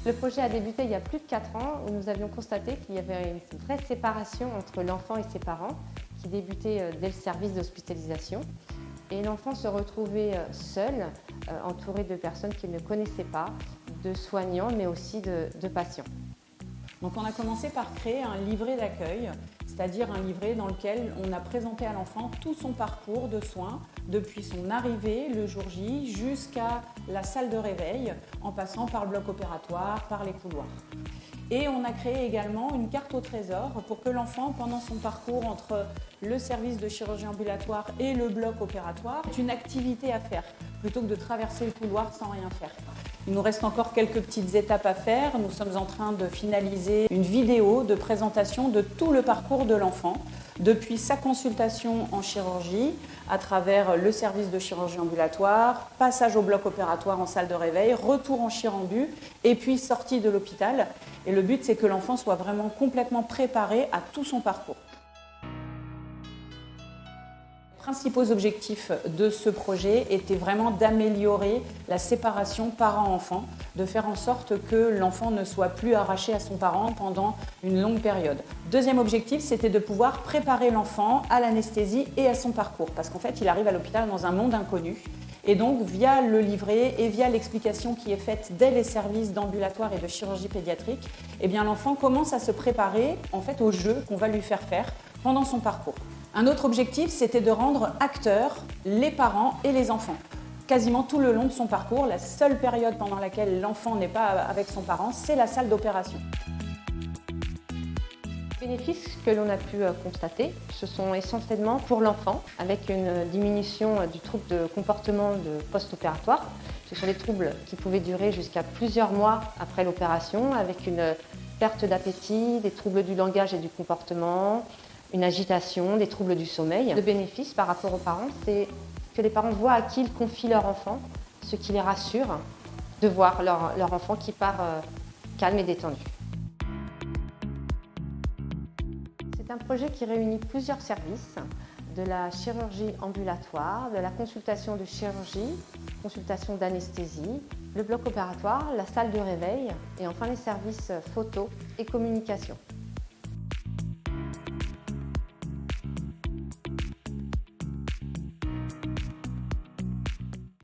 Le projet a débuté il y a plus de 4 ans où nous avions constaté qu'il y avait une vraie séparation entre l'enfant et ses parents qui débutait dès le service d'hospitalisation. Et l'enfant se retrouvait seul, entouré de personnes qu'il ne connaissait pas, de soignants mais aussi de patients. Donc on a commencé par créer un livret d'accueil, c'est-à-dire un livret dans lequel on a présenté à l'enfant tout son parcours de soins, depuis son arrivée le jour J jusqu'à la salle de réveil, en passant par le bloc opératoire, par les couloirs. Et on a créé également une carte au trésor pour que l'enfant, pendant son parcours entre le service de chirurgie ambulatoire et le bloc opératoire, ait une activité à faire, plutôt que de traverser le couloir sans rien faire. Il nous reste encore quelques petites étapes à faire. Nous sommes en train de finaliser une vidéo de présentation de tout le parcours de l'enfant, depuis sa consultation en chirurgie, à travers le service de chirurgie ambulatoire, passage au bloc opératoire en salle de réveil, retour en chirambu et puis sortie de l'hôpital. Et le but, c'est que l'enfant soit vraiment complètement préparé à tout son parcours. Les principaux objectifs de ce projet étaient vraiment d'améliorer la séparation parent-enfant, de faire en sorte que l'enfant ne soit plus arraché à son parent pendant une longue période. Deuxième objectif, c'était de pouvoir préparer l'enfant à l'anesthésie et à son parcours, parce qu'en fait, il arrive à l'hôpital dans un monde inconnu. Et donc, via le livret et via l'explication qui est faite dès les services d'ambulatoire et de chirurgie pédiatrique, eh bien, l'enfant commence à se préparer en fait, au jeu qu'on va lui faire faire pendant son parcours. Un autre objectif, c'était de rendre acteurs les parents et les enfants. Quasiment tout le long de son parcours, la seule période pendant laquelle l'enfant n'est pas avec son parent, c'est la salle d'opération. Les bénéfices que l'on a pu constater, ce sont essentiellement pour l'enfant, avec une diminution du trouble de comportement de post-opératoire. Ce sont des troubles qui pouvaient durer jusqu'à plusieurs mois après l'opération, avec une perte d'appétit, des troubles du langage et du comportement, une agitation, des troubles du sommeil. Le bénéfice par rapport aux parents, c'est que les parents voient à qui ils confient leur enfant, ce qui les rassure de voir leur enfant qui part calme et détendu. C'est un projet qui réunit plusieurs services, de la chirurgie ambulatoire, de la consultation de chirurgie, consultation d'anesthésie, le bloc opératoire, la salle de réveil et enfin les services photo et communication.